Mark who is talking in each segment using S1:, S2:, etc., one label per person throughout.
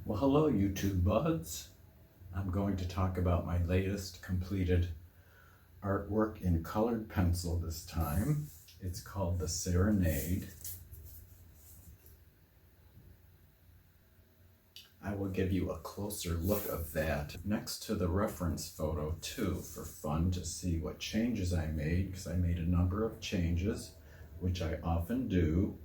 S1: Well, hello YouTube buds. I'm going to talk about my latest completed artwork in colored pencil this time. It's called the Serenade. I will give you a closer look of that next to the reference photo too, for fun to see what changes I made, because I made a number of changes, which I often do.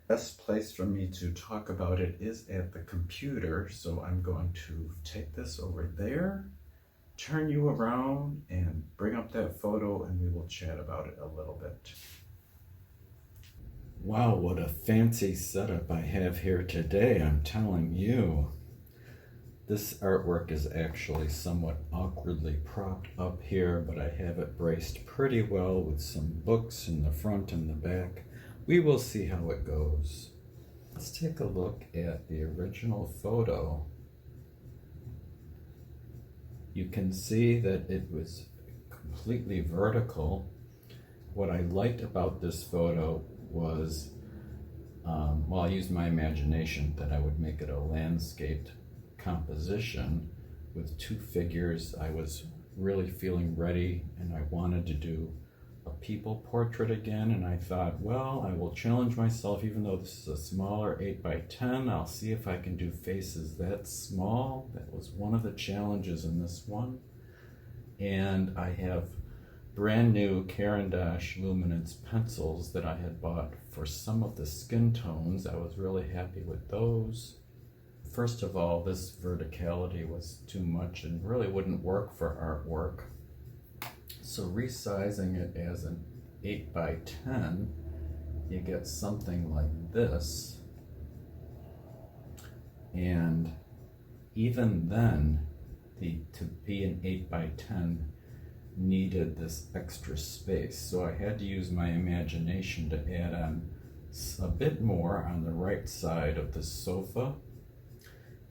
S1: Best place for me to talk about it is at the computer, so I'm going to take this over there, turn you around, and bring up that photo, and we will chat about it a little bit. Wow, what a fancy setup I have here today, I'm telling you. This artwork is actually somewhat awkwardly propped up here, but I have it braced pretty well with some books in the front and the back. We will see how it goes. Let's take a look at the original photo. You can see that it was completely vertical. What I liked about this photo was, well, I used my imagination that I would make it a landscaped composition with two figures. I was really feeling ready and I wanted to do a people portrait again, and I thought, well, I will challenge myself. Even though this is a smaller 8x10, I'll see if I can do faces that small. That was one of the challenges in this one. And I have brand new Caran Luminance pencils that I had bought for some of the skin tones. I was really happy with those. First of all, this verticality was too much and really wouldn't work for artwork. So resizing it as an 8x10, you get something like this. And even then, to be an 8x10 needed this extra space. So I had to use my imagination to add on a bit more on the right side of the sofa,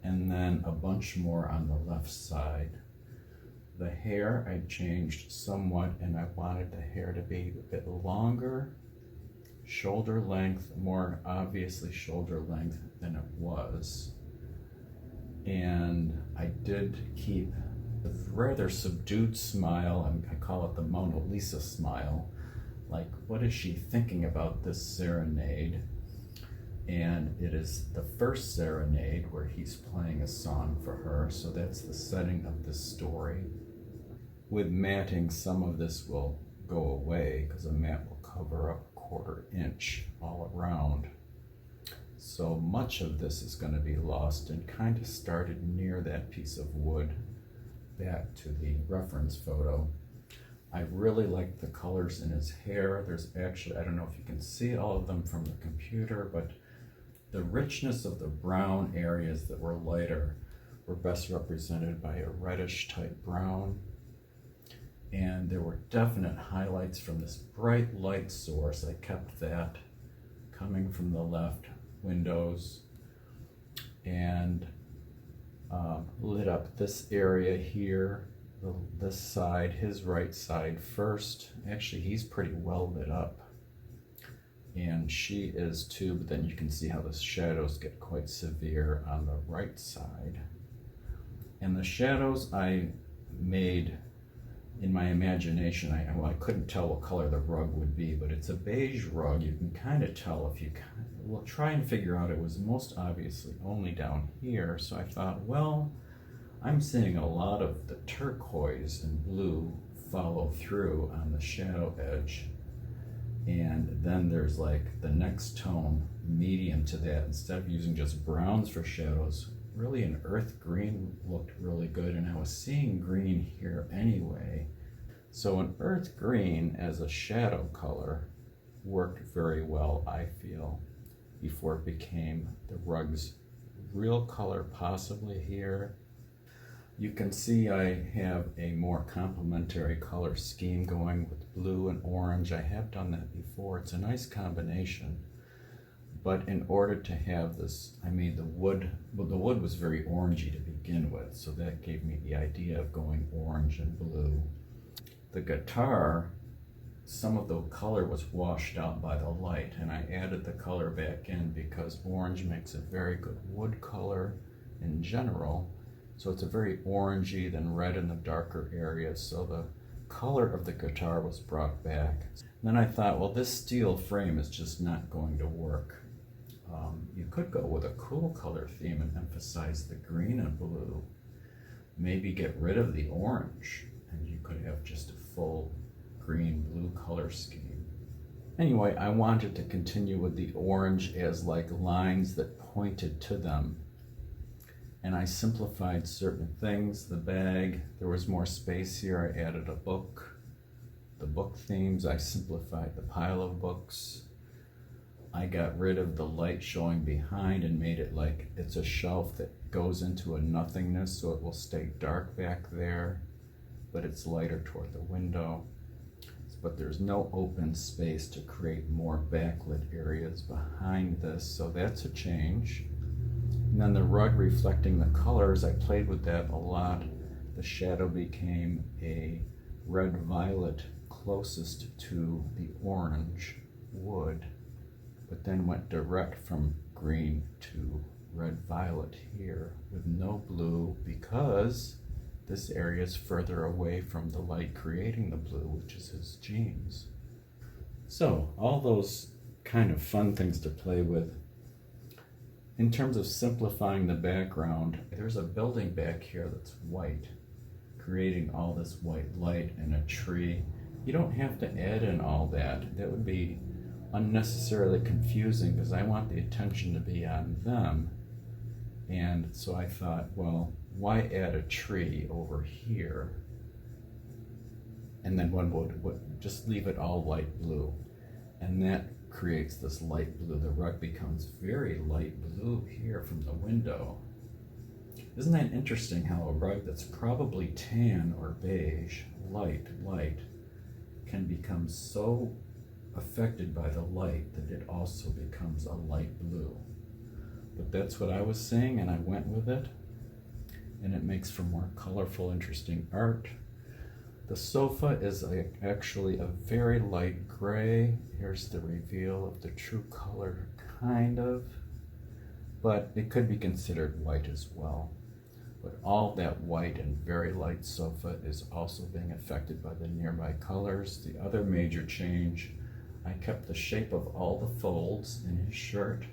S1: and then a bunch more on the left side. The hair I changed somewhat, and I wanted the hair to be a bit longer, shoulder length, more obviously shoulder length than it was. And I did keep a rather subdued smile. I call it the Mona Lisa smile. Like, what is she thinking about this serenade? And it is the first serenade where he's playing a song for her, so that's the setting of the story. With matting, some of this will go away because a mat will cover up a 1/4 inch all around. So much of this is going to be lost and kind of started near that piece of wood back to the reference photo. I really like the colors in his hair. There's actually, I don't know if you can see all of them from the computer, but the richness of the brown areas that were lighter were best represented by a reddish type brown. And there were definite highlights from this bright light source. I kept that coming from the left windows and lit up this area here, this side, his right side first. Actually, he's pretty well lit up. And she is too, but then you can see how the shadows get quite severe on the right side. And the shadows I made in my imagination. I couldn't tell what color the rug would be, but it's a beige rug. You can kind of tell if you will try and figure out. It was most obviously only down here, so I thought, well, I'm seeing a lot of the turquoise and blue follow through on the shadow edge. And then there's like the next tone, medium to that. Instead of using just browns for shadows, really an earth green looked really good, and I was seeing green here anyway. So an earth green as a shadow color worked very well, I feel, before it became the rug's real color, possibly here. You can see I have a more complementary color scheme going with blue and orange. I have done that before. It's a nice combination. But in order to have this, I made the wood, well, the wood was very orangey to begin with, so that gave me the idea of going orange and blue. The guitar, some of the color was washed out by the light, and I added the color back in because orange makes a very good wood color, in general. So it's a very orangey, then red in the darker areas. So the color of the guitar was brought back. Then I thought, well, this steel frame is just not going to work. You could go with a cool color theme and emphasize the green and blue. Maybe get rid of the orange, and you could have just a full green-blue color scheme. Anyway, I wanted to continue with the orange as like lines that pointed to them. And I simplified certain things. The bag, there was more space here. I added a book. The book themes, I simplified the pile of books. I got rid of the light showing behind and made it like it's a shelf that goes into a nothingness, so it will stay dark back there, but it's lighter toward the window. But there's no open space to create more backlit areas behind this, so that's a change. And then the rug reflecting the colors, I played with that a lot. The shadow became a red-violet closest to the orange wood, but then went direct from green to red-violet here with no blue, because this area is further away from the light creating the blue, which is his jeans. So all those kind of fun things to play with. In terms of simplifying the background, there's a building back here that's white, creating all this white light and a tree. You don't have to add in all that. That would be unnecessarily confusing, because I want the attention to be on them. And so I thought, well, why add a tree over here? And then one would just leave it all light blue. And that creates this light blue. The rug becomes very light blue here from the window. Isn't that interesting how a rug that's probably tan or beige, light, can become so affected by the light that it also becomes a light blue. But that's what I was saying, and I went with it, and it makes for more colorful, interesting art. The sofa is actually a very light gray. Here's the reveal of the true color, kind of, but it could be considered white as well. But all that white and very light sofa is also being affected by the nearby colors. The other major change, I kept the shape of all the folds in his shirt,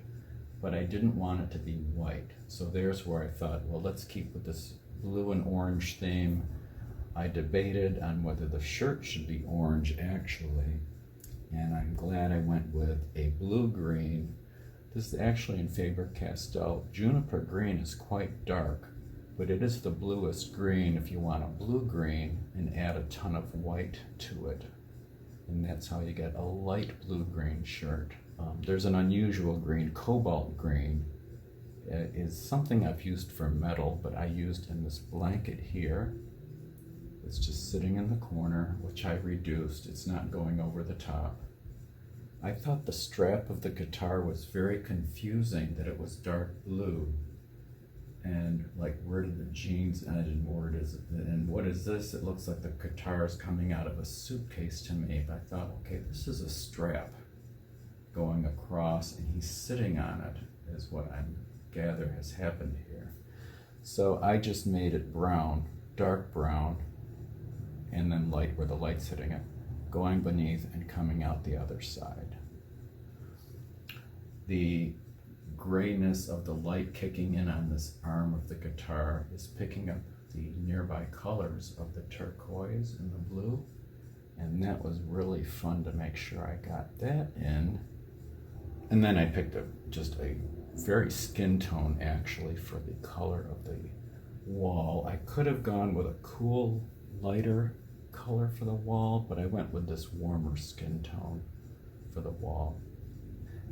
S1: but I didn't want it to be white. So there's where I thought, well, let's keep with this blue and orange theme. I debated on whether the shirt should be orange actually, and I'm glad I went with a blue-green. This is actually in faber-castell. Juniper green is quite dark, but it is the bluest green if you want a blue-green and add a ton of white to it. And that's how you get a light blue-green shirt. There's an unusual green, cobalt green. It is something I've used for metal, but I used in this blanket here. It's just sitting in the corner, which I reduced. It's not going over the top. I thought the strap of the guitar was very confusing, that it was dark blue. And like, where did the jeans end and where is it? And what is this? It looks like the guitar is coming out of a suitcase to me. But I thought, okay, this is a strap going across, and he's sitting on it, is what I gather has happened here. So I just made it brown, dark brown, and then light where the light's hitting it, going beneath and coming out the other side. The grayness of the light kicking in on this arm of the guitar is picking up the nearby colors of the turquoise and the blue, and that was really fun to make sure I got that in. And then I picked just a very skin tone actually for the color of the wall. I could have gone with a cool lighter color for the wall, but I went with this warmer skin tone for the wall.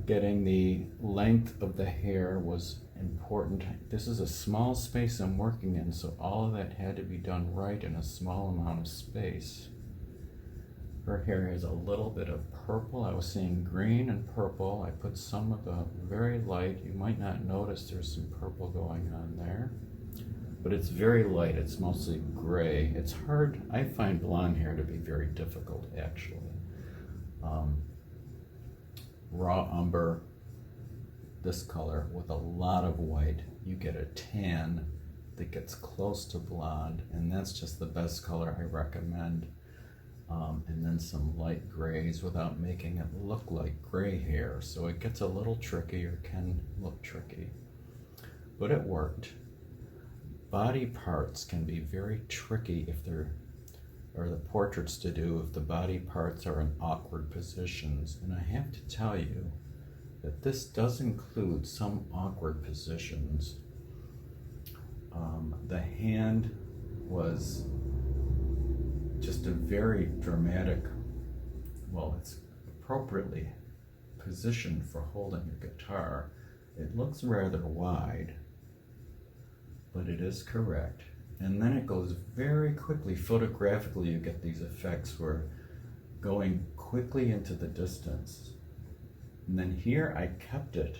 S1: Getting the length of the hair was important. This is a small space I'm working in, so all of that had to be done right in a small amount of space. Her hair has a little bit of purple. I was seeing green and purple. I put some of the very light. You might not notice there's some purple going on there, but it's very light. It's mostly gray. It's hard. I find blonde hair to be very difficult, actually. Raw umber, this color with a lot of white, you get a tan that gets close to blonde, and that's just the best color I recommend. And then some light grays without making it look like gray hair. So it gets a little tricky, or can look tricky, but it worked. Body parts can be very tricky if they're, or the portraits to do if the body parts are in awkward positions. And I have to tell you that this does include some awkward positions. The hand was just a very dramatic, well, it's appropriately positioned for holding a guitar. It looks rather wide, but it is correct. And then it goes very quickly. Photographically, you get these effects where going quickly into the distance. And then here I kept it,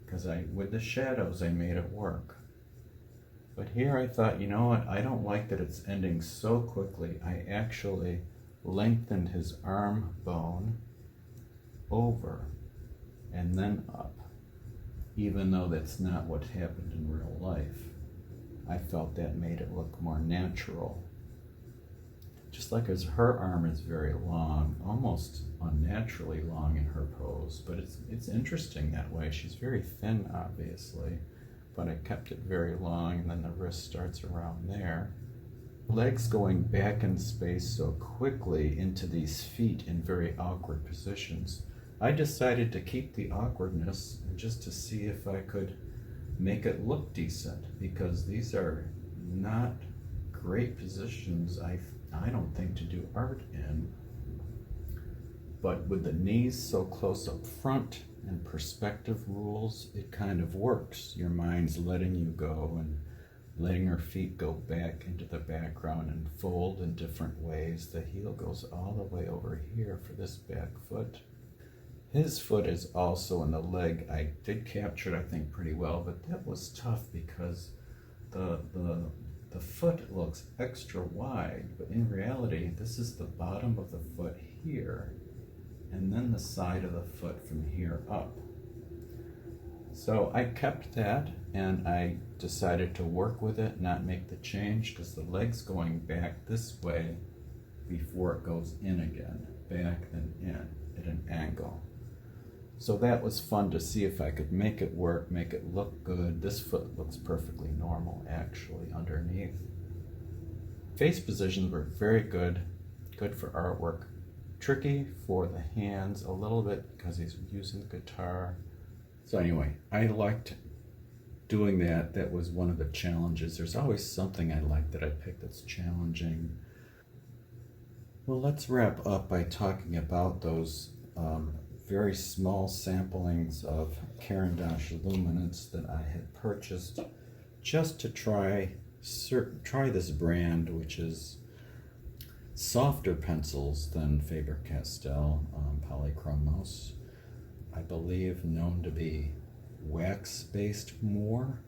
S1: because with the shadows, I made it work. But here I thought, you know what, I don't like that it's ending so quickly. I actually lengthened his arm bone over and then up, even though that's not what happened in real life. I felt that made it look more natural. Just like as her arm is very long, almost unnaturally long in her pose, but it's interesting that way. She's very thin, obviously, but I kept it very long, and then the wrist starts around there. Legs going back in space so quickly into these feet in very awkward positions. I decided to keep the awkwardness just to see if I could make it look decent, because these are not great positions, I don't think, to do art in. But with the knees so close up front and perspective rules, it kind of works. Your mind's letting you go and letting her feet go back into the background and fold in different ways. The heel goes all the way over here for this back foot. His foot is also in the leg. I did capture it, I think, pretty well, but that was tough because the foot looks extra wide, but in reality, this is the bottom of the foot here, and then the side of the foot from here up. So I kept that, and I decided to work with it, not make the change, because the leg's going back this way before it goes in again, back and in at an angle. So that was fun to see if I could make it work, make it look good. This foot looks perfectly normal, actually, underneath. Face positions were very good, good for artwork. Tricky for the hands a little bit because he's using the guitar. So anyway, I liked doing that. That was one of the challenges. There's always something I like that I pick that's challenging. Well, let's wrap up by talking about those very small samplings of Caran Luminance that I had purchased just to try this brand, which is softer pencils than Faber-Castell Polychromos. I believe known to be wax-based more.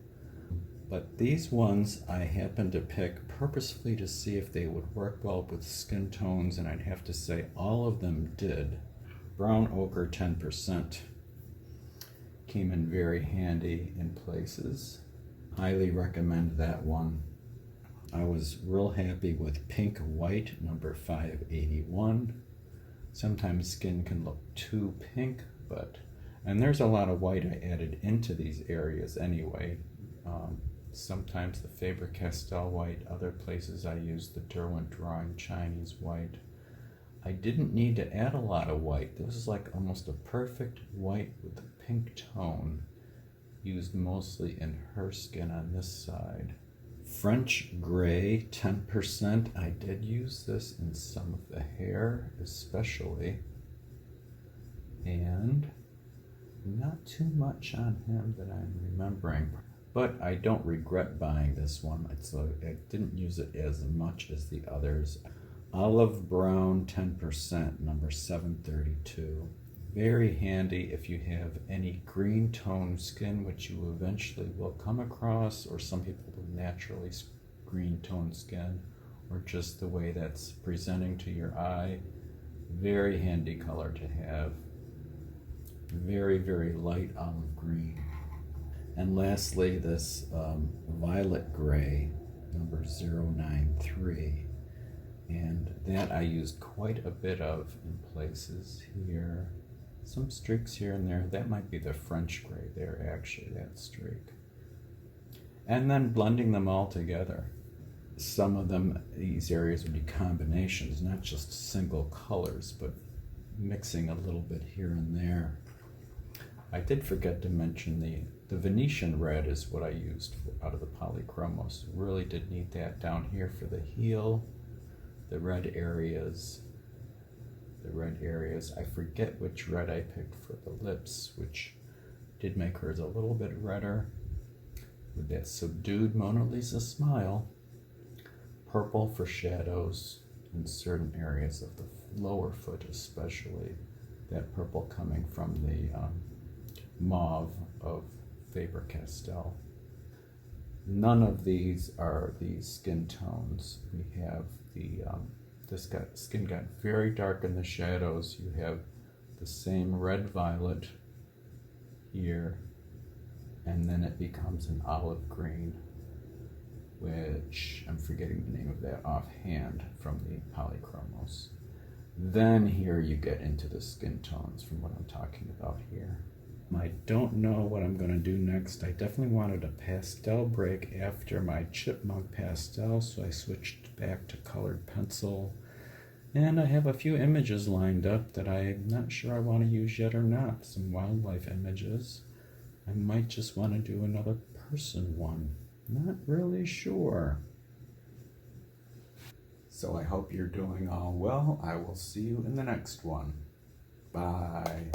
S1: But these ones I happened to pick purposefully to see if they would work well with skin tones, and I'd have to say all of them did. Brown ochre 10% came in very handy in places. Highly recommend that one. I was real happy with pink white number 581. Sometimes skin can look too pink, and there's a lot of white I added into these areas anyway. Sometimes the Faber-Castell white, other places I used the Derwent Drawing Chinese white. I didn't need to add a lot of white. This is like almost a perfect white with a pink tone, used mostly in her skin on this side. French gray 10%. I did use this in some of the hair especially, and not too much on him that I'm remembering, but I don't regret buying this one. I didn't use it as much as the others. Olive brown 10%, number 732. Very handy if you have any green tone skin, which you eventually will come across, or some people with naturally green tone skin, or just the way that's presenting to your eye. Very handy color to have. Very, very light olive green. And lastly, this violet gray, number 093. And that I used quite a bit of in places here. Some streaks here and there. That might be the French gray there, actually, that streak. And then blending them all together. Some of them, these areas would be combinations, not just single colors, but mixing a little bit here and there. I did forget to mention the Venetian Red is what I used out of the Polychromos. Really did need that down here for the heel, the red areas. I forget which red I picked for the lips, which did make hers a little bit redder with that subdued Mona Lisa smile. Purple for shadows in certain areas of the lower foot, especially that purple coming from the mauve of faber-castell. None of these are the skin tones. We have the skin got very dark in the shadows. You have the same red-violet here, and then it becomes an olive green, which I'm forgetting the name of that offhand from the Polychromos. Then here you get into the skin tones from what I'm talking about here. I don't know what I'm going to do next. I definitely wanted a pastel break after my chipmunk pastel, so I switched back to colored pencil. And I have a few images lined up that I'm not sure I want to use yet or not. Some wildlife images. I might just want to do another person one. Not really sure. So I hope you're doing all well. I will see you in the next one. Bye.